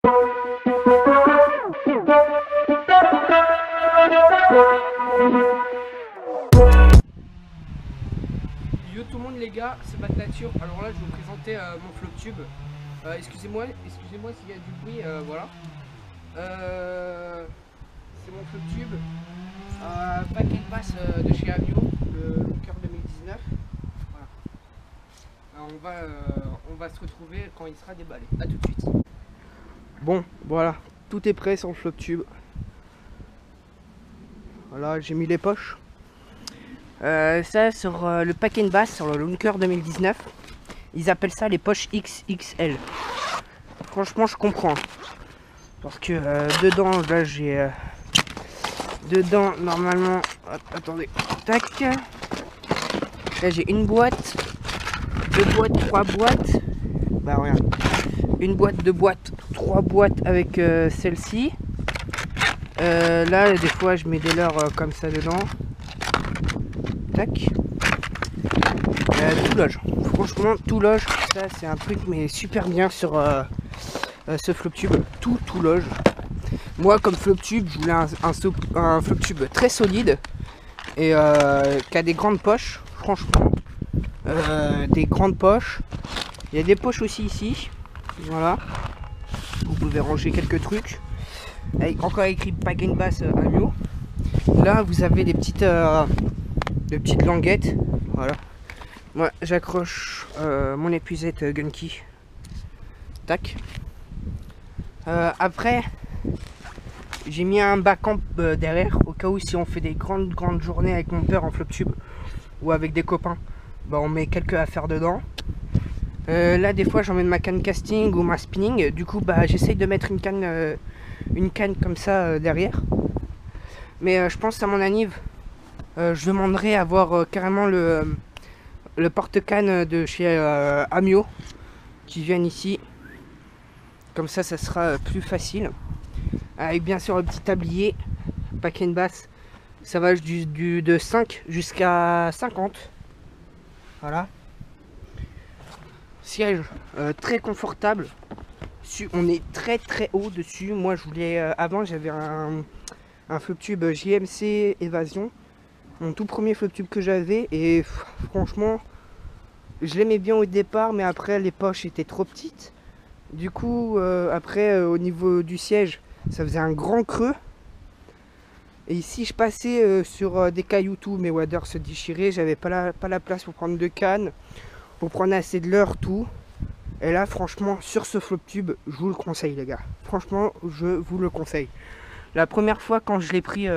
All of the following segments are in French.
Yo tout le monde les gars, c'est Bad Nature. Alors là je vais vous présenter mon FlopTube. Excusez-moi s'il y a du bruit, voilà. C'est mon FlopTube. Pack and Pass de chez Amio, le Looker 2019. Voilà. On va se retrouver quand il sera déballé. A tout de suite. Bon, voilà, tout est prêt sur le FlopTube. Voilà, j'ai mis les poches. Ça sur le Pack and Pass, sur le Looker 2019, ils appellent ça les poches XXL. Franchement je comprends, parce que dedans là j'ai dedans normalement, hop, attendez, tac, là j'ai une boîte, deux boîtes, trois boîtes, bah regarde, une boîte, deux boîtes, trois boîtes avec celle-ci. Là des fois je mets des leurres comme ça dedans. Tac. Tout loge. Franchement, tout loge. Ça, c'est un truc, mais super bien sur ce FlopTube. Tout loge. Moi, comme FlopTube, je voulais un FlopTube très solide et qui a des grandes poches. Franchement, des grandes poches. Il y a des poches aussi ici. Voilà. Vous pouvez ranger quelques trucs. Avec encore écrit Pack and Pass Amio. Là, vous avez des petites languettes, voilà. Moi j'accroche mon épuisette Gunky. Tac. Après j'ai mis un backcamp derrière au cas où si on fait des grandes journées avec mon père en FlopTube ou avec des copains, bah on met quelques affaires dedans. Là des fois j'emmène ma canne casting ou ma spinning, du coup bah j'essaye de mettre une canne comme ça derrière. Mais je pense à mon anniv. Je demanderai à avoir carrément le porte-canne de chez Amio qui viennent ici. Comme ça, ça sera plus facile. Avec bien sûr le petit tablier Pack and Pass. Ça va de 5 jusqu'à 50. Voilà. Siège très confortable. On est très haut dessus. Moi, je voulais avant, j'avais un FlopTube JMC Évasion. Mon tout premier FlopTube que j'avais, et franchement je l'aimais bien au départ, mais après les poches étaient trop petites. Du coup après au niveau du siège ça faisait un grand creux, et ici je passais sur des cailloux, tout mes waders se déchiraient, j'avais pas la place pour prendre de canne, pour prendre assez de leurre, tout. Et là franchement sur ce FlopTube je vous le conseille les gars, franchement je vous le conseille. La première fois quand je l'ai pris,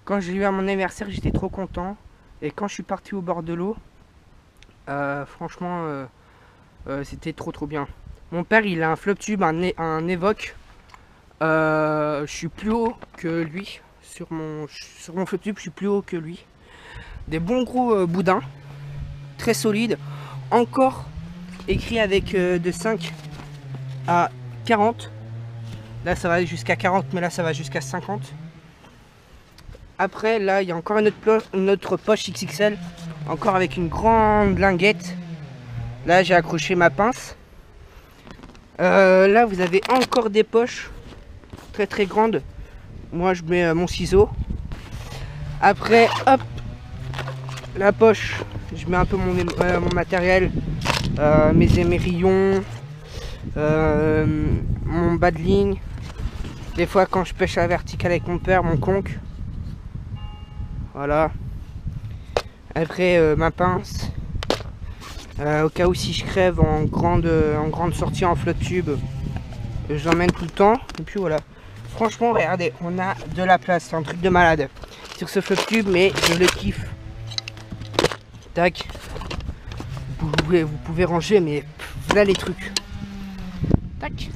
quand j'ai eu à mon anniversaire, j'étais trop content. Et quand je suis parti au bord de l'eau, franchement, c'était trop bien. Mon père, il a un FlopTube, un Evoque. Je suis plus haut que lui. Sur mon FlopTube, je suis plus haut que lui. Des bons gros boudins. Très solides. Encore écrit avec de 5 à 40. Là, ça va jusqu'à 40, mais là, ça va jusqu'à 50. Après là il y a encore une autre poche XXL, encore avec une grande linguette. Là j'ai accroché ma pince. Là vous avez encore des poches très grandes. Moi je mets mon ciseau. Après hop, la poche, je mets un peu mon matériel, mes émerillons, mon bas de ligne. Des fois quand je pêche à la verticale avec mon père, mon conque. Voilà. Après ma pince. Au cas où si je crève en grande sortie en FlopTube, j'emmène tout le temps. Et puis voilà. Franchement regardez, on a de la place, c'est un truc de malade sur ce FlopTube, mais je le kiffe. Tac. Vous pouvez ranger, mais là les trucs. Tac.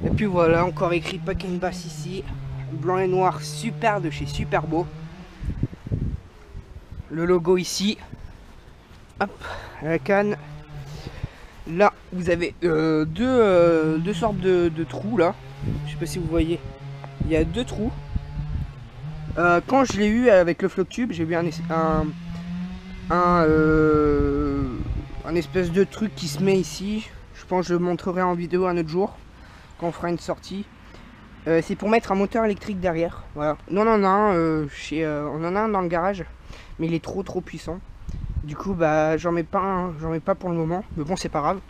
Et puis voilà, encore écrit Pack and Pass ici. Blanc et noir, super de chez Superbeau. Le logo ici, hop, la canne. Là vous avez deux sortes de trous là, je sais pas si vous voyez, il y a deux trous. Quand je l'ai eu avec le FlopTube, j'ai vu un espèce de truc qui se met ici. Je pense que je le montrerai en vidéo un autre jour. quand on fera une sortie. C'est pour mettre un moteur électrique derrière. Voilà. Nous on en a un, on en a un dans le garage, mais il est trop puissant. Du coup bah j'en mets pas pour le moment, mais bon c'est pas grave.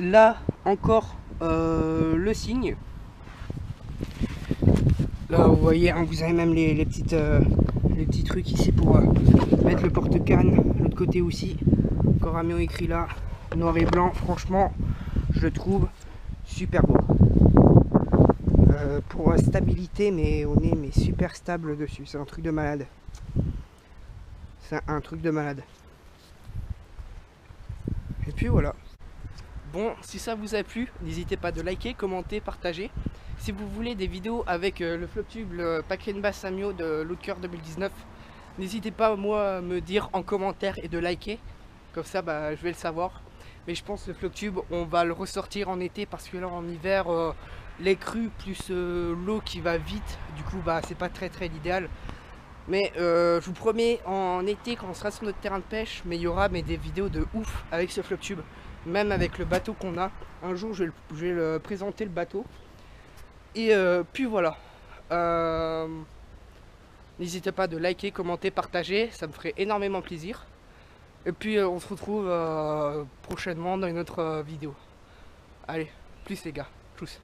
Là encore le signe. Là vous voyez, hein, vous avez même les petits trucs ici pour mettre le porte-canne. L'autre côté aussi, encore un mot écrit là, noir et blanc. Franchement je le trouve super beau. Pour stabilité, mais on est super stable dessus, c'est un truc de malade. C'est un truc de malade. Et puis voilà. Bon, si ça vous a plu, n'hésitez pas de liker, commenter, partager. Si vous voulez des vidéos avec le Floptube, le Pack Bass Samio de Looker 2019, n'hésitez pas moi à me dire en commentaire et de liker. Comme ça bah, je vais le savoir. Mais je pense que le Floptube on va le ressortir en été parce que là en hiver les crues plus l'eau qui va vite, du coup bah c'est pas très l'idéal. Mais je vous promets en été quand on sera sur notre terrain de pêche, mais il y aura des vidéos de ouf avec ce Floptube. Même avec le bateau qu'on a. Un jour je vais le présenter le bateau. Et puis voilà. N'hésitez pas de liker, commenter, partager, ça me ferait énormément plaisir. Et puis on se retrouve prochainement dans une autre vidéo. Allez, plus les gars, tchuss.